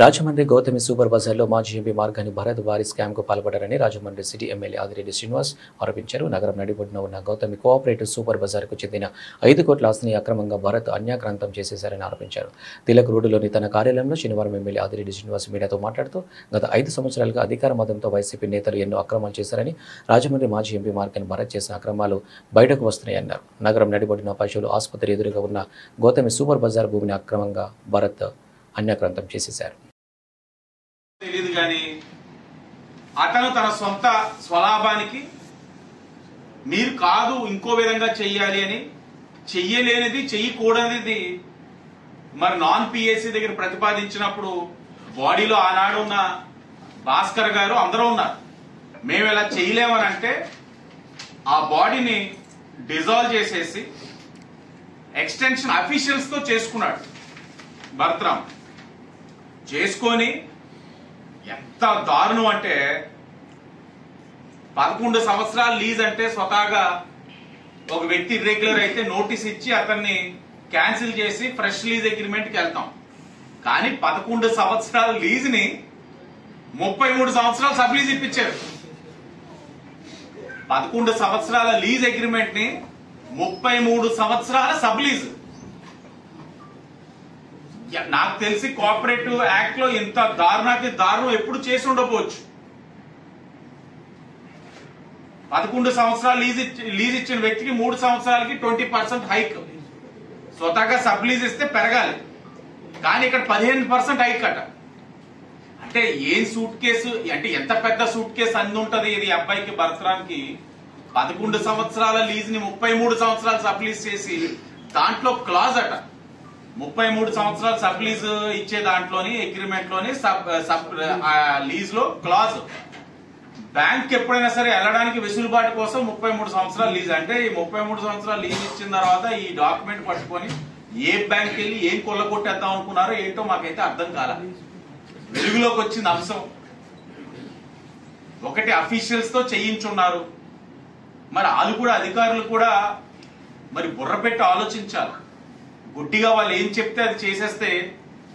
Rajahmundry Gautami super బజార్లో మాజీ MP Margani Bharat వారి స్కామ్కు పాల్పడారని రాజమండ్రి సిటీ ఎమ్మెల్యే ఆదిరెడ్డి శ్రీనివాస్ ఆరోపించారు. నగరం నడిబొడ్డున ఉన్న గౌతమి కోఆపరేటివ్ సూపర్ బజార్కు చెందిన 5 కోట్ల ఆస్తిని అక్రమంగా భరత్ అన్యాక్రాంతం చేసేశారని ఆరోపించారు. తిలక్ రోడ్డులోని తన కార్యాలయంలో శనివారం ఎమ్మెల్యే ఆదిరెడ్డి శ్రీనివాస్ మీడియాతో మాట్లాడుతూ గత 5 సంవత్సరాలుగా అధికార మతంతో వైసీపీ నేతలు ఎన్నో అక్రమాలు చేశారని, రాజమండ్రి మాజీ ఎంపీ మార్గాని భరత్ చేసిన అక్రమాలు బయటకు వస్తున్నాయన్నారు. నగరం నడిబొడ్డున పశువుల ఆసుపత్రి ఎదురుగా ఉన్న గౌతమి సూపర్ బజార్ భూమిని అక్రమంగా భరత్ అన్యాక్రాంతం చేసేశారు. తెలియదు కానీ అతను తన సొంత స్వలాభానికి మీరు కాదు ఇంకో విధంగా చెయ్యాలి అని చెయ్యలేనిది చెయ్యకూడనిది మరి నాన్ పిఎస్సి దగ్గర ప్రతిపాదించినప్పుడు బాడీలో ఆనాడు ఉన్న భాస్కర్ గారు అందరూ ఉన్నారు. మేము ఇలా చేయలేమని అంటే ఆ బాడీని డిజాల్వ్ చేసేసి ఎక్స్టెన్షన్ అఫీషియల్స్ తో చేసుకున్నాడు. భరత్రామ్ చేసుకొని ఎంత దారుణం అంటే 11 సంవత్సరాలు లీజ్ అంటే స్వతహాగా ఒక వ్యక్తి ఇర్రెగ్యులర్ అయితే నోటీస్ ఇచ్చి అతన్ని క్యాన్సిల్ చేసి ఫ్రెష్ లీజ్ అగ్రిమెంట్ కి వెళ్తాం. కానీ 11 సంవత్సరాల లీజ్ ని 33 సంవత్సరాలు సబ్ లీజ్ ఇప్పించారు. 11 సంవత్సరాల లీజ్ అగ్రిమెంట్ ని 33 సంవత్సరాల సబ్ లీజ్. నాకు తెలిసి కోఆపరేటివ్ యాక్ట్ లో ఇంత దారుణాతి దారుణం ఎప్పుడు చేసి ఉండకపోవచ్చు. 11 సంవత్సరాలు లీజ్ ఇచ్చిన వ్యక్తికి 3 సంవత్సరాలకి 20% హైక్. స్వతహాగా సబ్ లీజ్ ఇస్తే పెరగాలి, కానీ ఇక్కడ 15% హైక్ అట. అంటే ఏం సూట్ కేసు అంటే ఎంత పెద్ద సూట్ కేసు అంది ఉంటది ఇది అబ్బాయికి భరత్రామ్కి. 11 సంవత్సరాల లీజ్ ని 33 సంవత్సరాలు సబ్ లీజ్ చేసి దాంట్లో క్లాజ్ అట 33 సంవత్సరాలు సబ్ లీజ్ ఇచ్చే దాంట్లోని అగ్రిమెంట్ లోని సబ్ లీజ్ లో క్లాజ్. బ్యాంక్ ఎప్పుడైనా సరే వెళ్ళడానికి వెసులుబాటు కోసం 33 సంవత్సరాలు లీజ్. అంటే ఈ 33 సంవత్సరాలు లీజ్ ఇచ్చిన తర్వాత ఈ డాక్యుమెంట్ పట్టుకొని ఏ బ్యాంక్ వెళ్ళి ఏం కొల్లగొట్టేద్దాం అనుకున్నారో ఏంటో మాకైతే అర్థం కాల. వెలుగులోకి వచ్చింది అంశం. ఒకటి అఫీషియల్స్ తో చేయించున్నారు. మరి వాళ్ళు కూడా అధికారులు కూడా మరి బుర్ర పెట్టి ఆలోచించాలి. గుడ్డిగా వాళ్ళు ఏం చెప్తే అది చేసేస్తే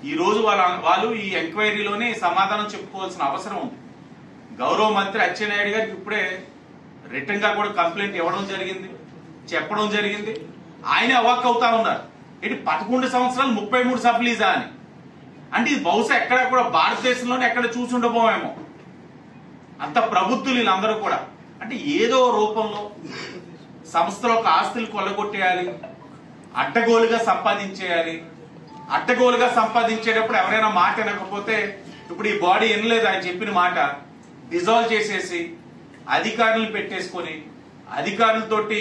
ఈ రోజు వాళ్ళు ఈ ఎంక్వైరీలోనే సమాధానం చెప్పుకోవాల్సిన అవసరం ఉంది. గౌరవ మంత్రి అచ్చెన్నాయుడు గారికి ఇప్పుడే రిటర్న్ గా కూడా కంప్లైంట్ ఇవ్వడం జరిగింది, చెప్పడం జరిగింది. ఆయనే అవాక్ అవుతా ఉన్నారు. ఇటు 11 సంవత్సరాలు 33 సబ్ లీజా అని. అంటే ఇది బహుశా ఎక్కడ కూడా భారతదేశంలోనే ఎక్కడ చూసుండబోమేమో. అంత ప్రబుద్ధులు వీళ్ళందరూ కూడా. అంటే ఏదో రూపంలో సంస్థలకు ఆస్తులు కొల్లగొట్టేయాలి, అడ్డగోలుగా సంపాదించేయాలి. అడ్డగోలుగా సంపాదించేటప్పుడు ఎవరైనా మాట వినకపోతే ఇప్పుడు ఈ బాడీ వినలేదు ఆయన చెప్పిన మాట, డిజాల్వ్ చేసేసి అధికారులను పెట్టేసుకొని అధికారులతోటి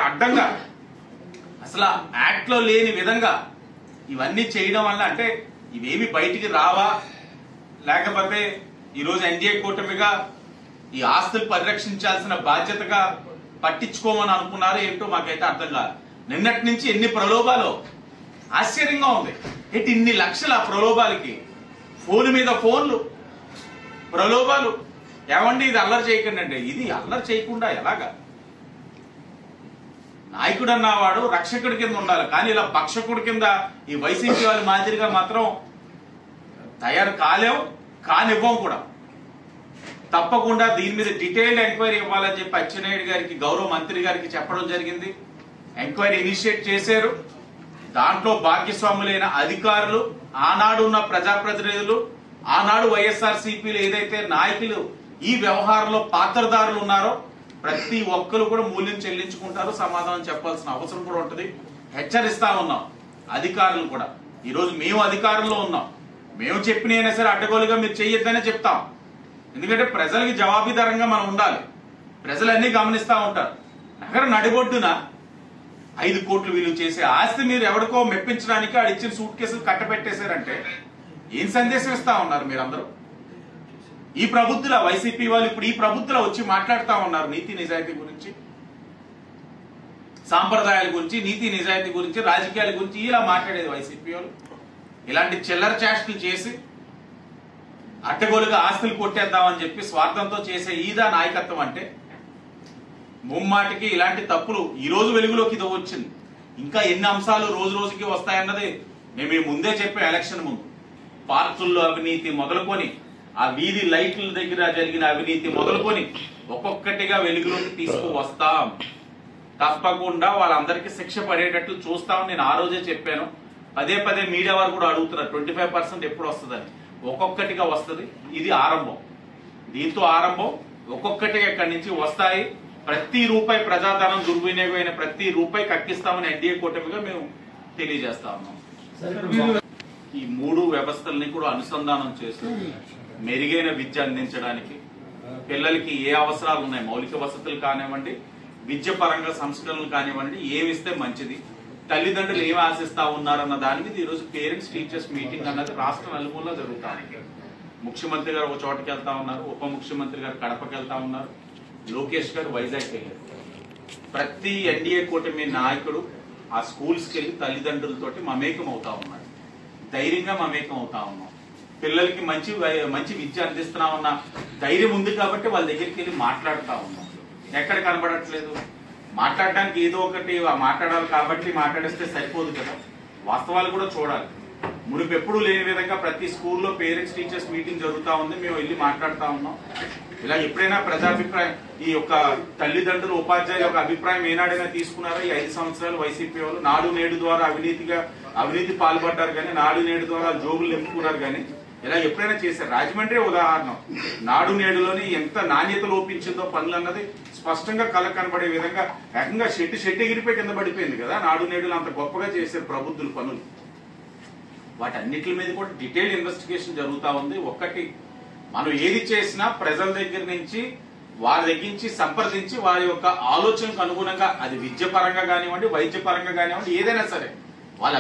అడ్డంగా అసలు యాక్ట్ లో లేని విధంగా ఇవన్నీ చేయడం వల్ల అంటే ఇవేమి బయటికి రావా, లేకపోతే ఈరోజు ఎన్డీఏ కూటమిగా ఈ ఆస్తులు పరిరక్షించాల్సిన బాధ్యతగా పట్టించుకోమని అనుకున్నారో ఏంటో మాకైతే అర్థం కాదు. నిన్నటి నుంచి ఎన్ని ప్రలోభాలు, ఆశ్చర్యంగా ఉంది. ఇన్ని లక్షల ప్రలోభాలకి ఫోన్ మీద ఫోన్లు ప్రలోభాలు. ఏమండి ఇది అల్లరి చేయకండి అంటే ఇది అల్లరి చేయకుండా ఎలాగా? నాయకుడు అన్నవాడు రక్షకుడి కింద ఉండాలి, కానీ ఇలా భక్షకుడి కింద ఈ వైసీపీ వాళ్ళ మాదిరిగా మాత్రం తయారు కానివ్వం కూడా. తప్పకుండా దీని మీద డీటెయిల్డ్ ఎంక్వైరీ ఇవ్వాలని చెప్పి అచ్చెన్నాయుడు గారికి గౌరవ మంత్రి గారికి చెప్పడం జరిగింది. ఎంక్వైరీ ఇనిషియేట్ చేశారు. దాంట్లో భాగ్యస్వాములైన అధికారులు, ఆనాడు ఉన్న ప్రజాప్రతినిధులు, ఆనాడు వైఎస్ఆర్సీపీలు ఏదైతే నాయకులు ఈ వ్యవహారంలో పాత్రదారులు ఉన్నారో ప్రతి ఒక్కరు కూడా మూల్యం చెల్లించుకుంటారు. సమాధానం చెప్పాల్సిన అవసరం కూడా ఉంటుంది. హెచ్చరిస్తా ఉన్నాం అధికారులు కూడా. ఈరోజు మేము అధికారంలో ఉన్నాం, మేము చెప్పినైనా సరే అడ్డగోలుగా మీరు చెయ్యొద్దనే చెప్తాం. ఎందుకంటే ప్రజలకి జవాబుదారంగా మనం ఉండాలి. ప్రజలన్నీ గమనిస్తా ఉంటారు. నగర నడిబొడ్డున 5 కోట్లు విలువ చేసే ఆస్తి మీరు ఎవరికో మెప్పించడానికి ఆడిచ్చిన సూట్ కేసులు కట్టబెట్టేశారంటే ఏం సందేశం ఇస్తా ఉన్నారు మీరందరూ? ఈ ప్రబుద్ధుల వైసీపీ వాళ్ళు ఇప్పుడు ఈ ప్రబుద్ధుల వచ్చి మాట్లాడుతా ఉన్నారు నీతి నిజాయితీ గురించి, సాంప్రదాయాల గురించి, నీతి నిజాయితీ గురించి, రాజకీయాల గురించి ఇలా మాట్లాడేది వైసీపీ వాళ్ళు. ఇలాంటి చిల్లర చేష్టలు చేసి అడ్డగోలుగా ఆస్తులు కొట్టేద్దామని చెప్పి స్వార్థంతో చేసే ఈదా నాయకత్వం అంటే ముమ్మాటికి ఇలాంటి తప్పులు ఈ రోజు వెలుగులోకి ఇది వచ్చింది. ఇంకా ఎన్ని అంశాలు రోజు రోజుకి వస్తాయన్నది మేము ముందే చెప్పే ఎలక్షన్ ముందు పార్కుల్లో అవినీతి మొదలుకొని ఆ వీధి లైట్ల దగ్గర జరిగిన అవినీతి మొదలుకొని ఒక్కొక్కటిగా వెలుగులోకి తీసుకువస్తాం. తప్పకుండా వాళ్ళందరికీ శిక్ష పడేటట్లు చూస్తామని నేను ఆ రోజే చెప్పాను. పదే పదే మీడియా వారు కూడా అడుగుతున్నారు 25% ఎప్పుడు వస్తుందని. ఒక్కొక్కటిగా వస్తుంది. ఇది ఆరంభం. దీంతో ఆరంభం. ఒక్కొక్కటిగా ఇక్కడి నుంచి వస్తాయి. ప్రతి రూపాయి ప్రజాధనం దుర్వినియోగమైన ప్రతి రూపాయి కక్కిస్తామని ఎన్డీఏ కూటమిగా మేము తెలియజేస్తా ఉన్నాం. ఈ 3 వ్యవస్థల్ని కూడా అనుసంధానం చేస్తూ మెరుగైన విద్య అందించడానికి పిల్లలకి ఏ అవసరాలు ఉన్నాయి, మౌలిక వసతులు కానివ్వండి, విద్య పరంగా సంస్కరణలు కానివ్వండి, ఏమిస్తే మంచిది, తల్లిదండ్రులు ఏమి ఆశిస్తా ఉన్నారన్న దాని మీద ఈరోజు పేరెంట్స్ టీచర్స్ మీటింగ్ అన్నది రాష్ట్ర నలుమూలలో జరుగుతాయి. ముఖ్యమంత్రి గారు ఒక చోటకి వెళ్తా ఉన్నారు, ఉప ముఖ్యమంత్రి గారు కడపకి వెళ్తా ఉన్నారు, లోకేష్ గారు వైజాగ్కి వెళ్ళారు. ప్రతి ఎన్డీఏ కూటమి నాయకుడు ఆ స్కూల్స్కి వెళ్ళి తల్లిదండ్రులతోటి మమేకం అవుతా ఉన్నారు. ధైర్యంగా మమేకం అవుతా ఉన్నాం. పిల్లలకి మంచి విద్య అందిస్తున్నామన్న ధైర్యం ఉంది కాబట్టి వాళ్ళ దగ్గరికి వెళ్ళి మాట్లాడుతా ఉన్నాం. ఎక్కడ కనబడట్లేదు. మాట్లాడడానికి ఏదో ఒకటి మాట్లాడాలి కాబట్టి మాట్లాడిస్తే సరిపోదు కదా, వాస్తవాలు కూడా చూడాలి. మునుపెప్పుడు లేని విధంగా ప్రతి స్కూల్లో పేరెంట్స్ టీచర్స్ మీటింగ్ జరుగుతూ ఉంది. మేము వెళ్ళి మాట్లాడుతూ ఉన్నాం. ఇలా ఎప్పుడైనా ప్రజాభిప్రాయం ఈ యొక్క తల్లిదండ్రులు ఉపాధ్యాయుల యొక్క అభిప్రాయం ఏనాడైనా తీసుకున్నారా? ఈ 5 సంవత్సరాలు వైసీపీ వాళ్ళు నాడు నేడు ద్వారా అవినీతి పాల్పడ్డారు కానీ, నాడు నేడు ద్వారా జోబులు నింపుకున్నారు కానీ ఇలా ఎప్పుడైనా చేశారు? రాజమండ్రి ఉదాహరణ. నాడు నేడులోని ఎంత నాణ్యత లోపించిందో పనులు అన్నది స్పష్టంగా కళ్ళ కనబడే విధంగా ఏకంగా షెట్టి ఎగిరిపోయి కింద పడిపోయింది కదా. నాడు నేడులు అంత గొప్పగా చేశారు ప్రబుద్ధుల పనులు. వాటన్నిటి మీద కూడా డీటెయిల్ ఇన్వెస్టిగేషన్ జరుగుతూ ఉంది. ఒక్కటి మనం ఏది చేసినా ప్రజల దగ్గర నుంచి వారి దగ్గర నుంచి సంప్రదించి వారి యొక్క ఆలోచనకు అనుగుణంగా అది విద్య పరంగా కానివ్వండి, వైద్య పరంగా కానివ్వండి, ఏదైనా సరే వాళ్ళ